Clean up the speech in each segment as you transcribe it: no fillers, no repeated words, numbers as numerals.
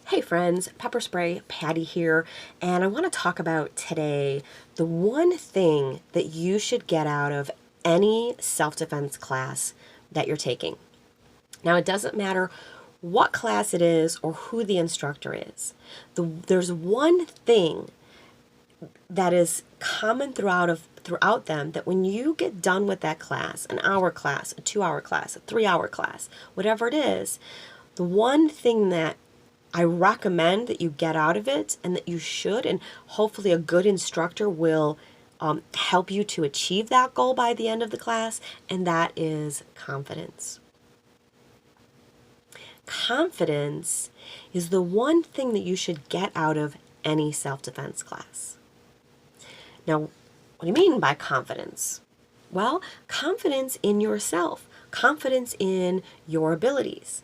Hey friends, Pepperspray Patti here, and I want to talk about today the one thing that you should get out of any self-defense class that you're taking. Now, it doesn't matter what class it is or who the instructor is. There's one thing that is common throughout them, that when you get done with that class, an hour class, a 2-hour class, a 3-hour class, whatever it is, the one thing that I recommend that you get out of it, and that you should, and hopefully a good instructor will help you to achieve that goal by the end of the class, and that is confidence. Confidence is the one thing that you should get out of any self-defense class. Now, what do you mean by confidence? Well, confidence in yourself, confidence in your abilities.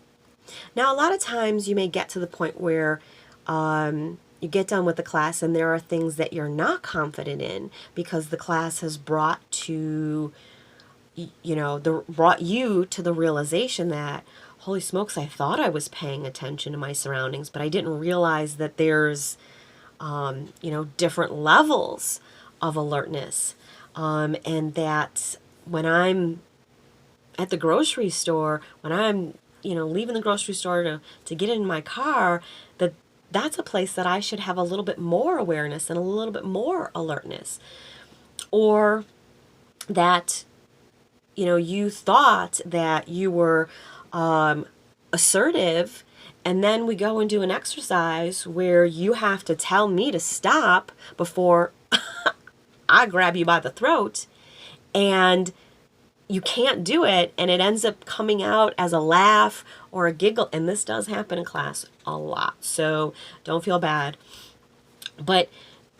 Now, a lot of times you may get to the point where you get done with the class and there are things that you're not confident in because the class has brought you to the realization that, holy smokes, I thought I was paying attention to my surroundings, but I didn't realize that there's, different levels of alertness, and that when I'm at the grocery store, when I'm leaving the grocery store to get in my car, that's a place that I should have a little bit more awareness and a little bit more alertness. Or that, you thought that you were assertive, and then we go and do an exercise where you have to tell me to stop before I grab you by the throat, and you can't do it, and it ends up coming out as a laugh or a giggle. And this does happen in class a lot, so don't feel bad.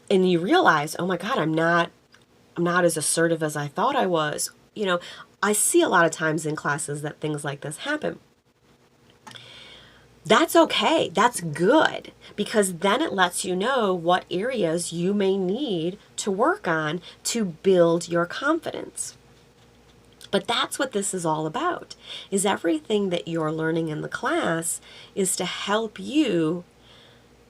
And you realize, oh my God, I'm not as assertive as I thought I was. I see a lot of times in classes that things like this happen. That's okay. That's good, because then it lets you know what areas you may need to work on to build your confidence. But that's what this is all about, is everything that you're learning in the class is to help you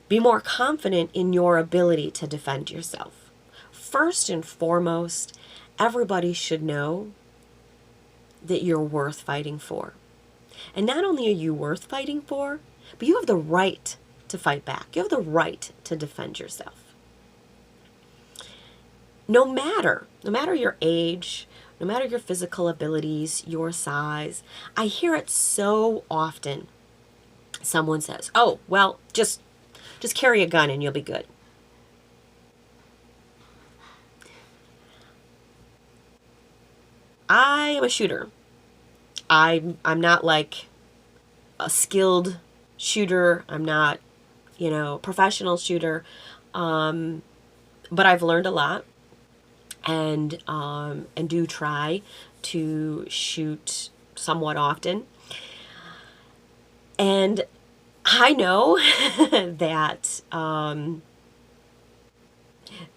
be more confident in your ability to defend yourself. First and foremost, everybody should know that you're worth fighting for. And not only are you worth fighting for, but you have the right to fight back. You have the right to defend yourself. No matter your age, no matter your physical abilities, your size. I hear it so often. Someone says, oh, well, just carry a gun and you'll be good. I am a shooter. I'm not like a skilled shooter. I'm not, professional shooter. But I've learned a lot. And do try to shoot somewhat often. And I know that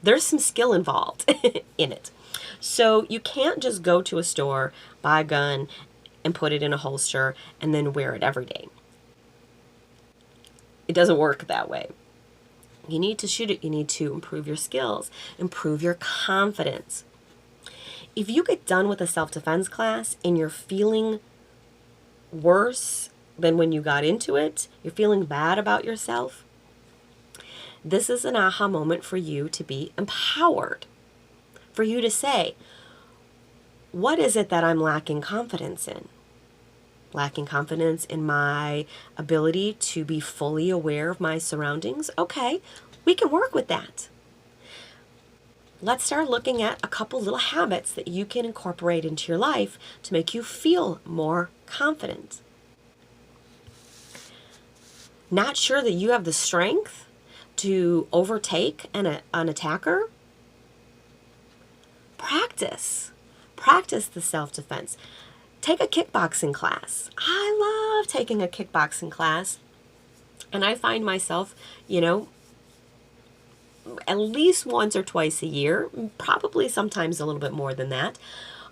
there's some skill involved in it. So you can't just go to a store, buy a gun, and put it in a holster, and then wear it every day. It doesn't work that way. You need to shoot it. You need to improve your skills, improve your confidence. If you get done with a self-defense class and you're feeling worse than when you got into it, you're feeling bad about yourself, this is an aha moment for you to be empowered, for you to say, what is it that I'm lacking confidence in? Lacking confidence in my ability to be fully aware of my surroundings? Okay, we can work with that. Let's start looking at a couple little habits that you can incorporate into your life to make you feel more confident. Not sure that you have the strength to overtake an attacker? Practice the self-defense. Take a kickboxing class. I love taking a kickboxing class. And I find myself, at least once or twice a year, probably sometimes a little bit more than that,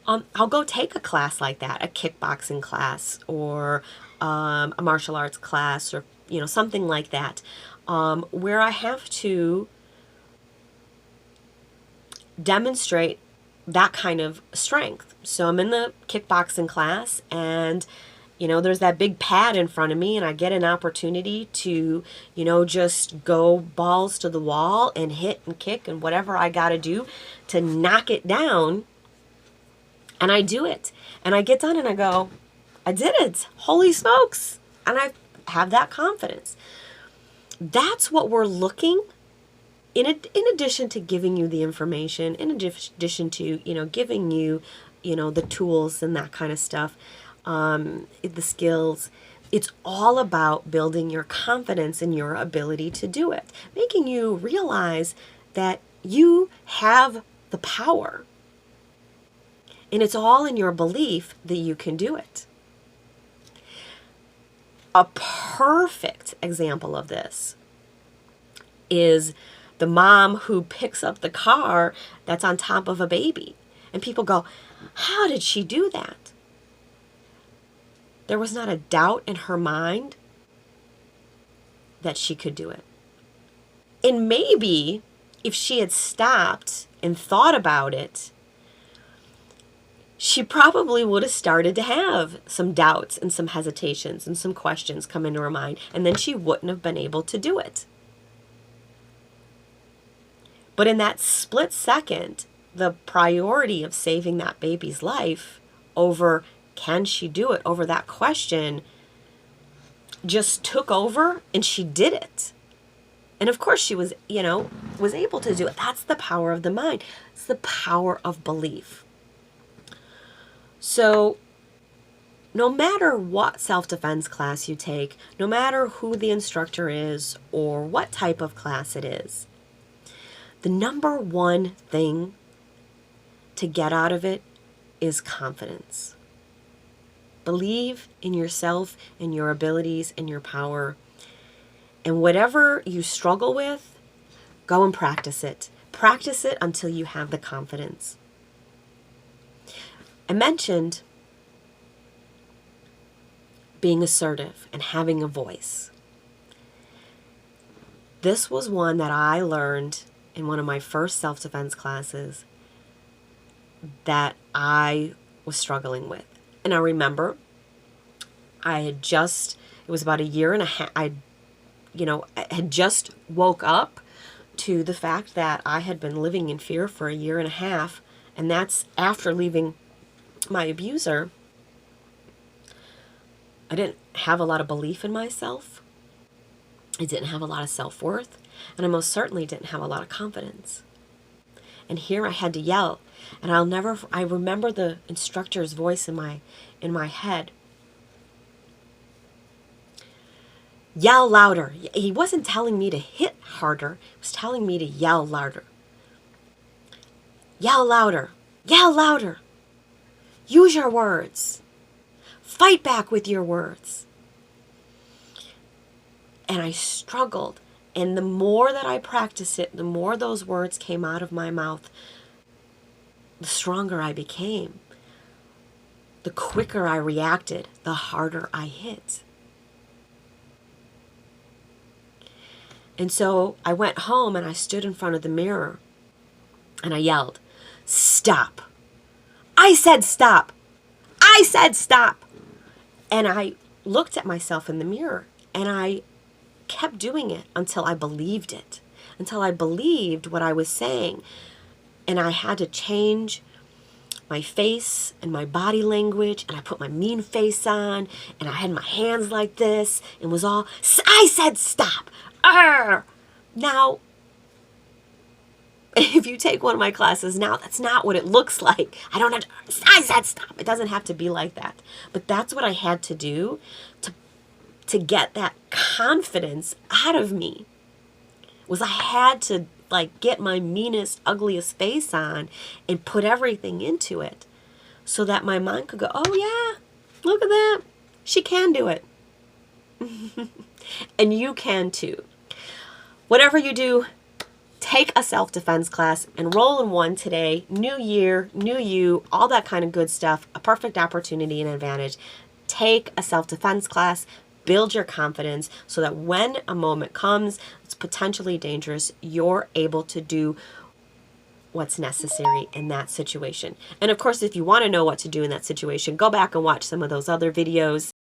I'll go take a class like that, a kickboxing class or a martial arts class, or something like that, where I have to demonstrate that kind of strength. So I'm in the kickboxing class, and there's that big pad in front of me, and I get an opportunity to, just go balls to the wall and hit and kick and whatever I got to do to knock it down. And I do it. And I get done and I go, I did it. Holy smokes. And I have that confidence. That's what we're looking, in addition to giving you the information, in addition to, giving you, the tools and that kind of stuff, the skills. It's all about building your confidence in your ability to do it, making you realize that you have the power. And it's all in your belief that you can do it. A perfect example of this is the mom who picks up the car that's on top of a baby. And people go, how did she do that? There was not a doubt in her mind that she could do it. And maybe if she had stopped and thought about it, she probably would have started to have some doubts and some hesitations and some questions come into her mind, and then she wouldn't have been able to do it. But in that split second, the priority of saving that baby's life over can she do it, over that question, just took over, and she did it. And of course she was able to do it. That's the power of the mind. It's the power of belief. So no matter what self-defense class you take, no matter who the instructor is or what type of class it is, the number one thing to get out of it is confidence. Believe in yourself and your abilities and your power. And whatever you struggle with, go and practice it. Practice it until you have the confidence. I mentioned being assertive and having a voice. This was one that I learned in one of my first self-defense classes that I was struggling with. And I remember it was about a year and a half, I had just woke up to the fact that I had been living in fear for a year and a half, and that's after leaving my abuser. I didn't have a lot of belief in myself. I didn't have a lot of self-worth, and I most certainly didn't have a lot of confidence. And here I had to yell, and I remember the instructor's voice in my head. Yell louder. He wasn't telling me to hit harder. He was telling me to yell louder. Yell louder. Yell louder. Use your words. Fight back with your words. And I struggled. And the more that I practiced it, the more those words came out of my mouth, the stronger I became. The quicker I reacted, the harder I hit. And so I went home and I stood in front of the mirror and I yelled, "Stop. I said stop. I said stop." And I looked at myself in the mirror and I kept doing it until I believed it, until I believed what I was saying. And I had to change my face and my body language, and I put my mean face on, and I had my hands like this, and was all, "I said stop. Arr!" Now, if you take one of my classes now, that's not what it looks like. I said stop. It doesn't have to be like that. But that's what I had to do to get that confidence out of me. Was I had to get my meanest, ugliest face on and put everything into it so that my mind could go, "Oh yeah, look at that. She can do it." And you can too. Whatever you do, take a self-defense class, enroll in one today. New year, new you, all that kind of good stuff. A perfect opportunity and advantage. Take a self-defense class. build your confidence so that when a moment comes, it's potentially dangerous, you're able to do what's necessary in that situation. And of course, if you want to know what to do in that situation, go back and watch some of those other videos.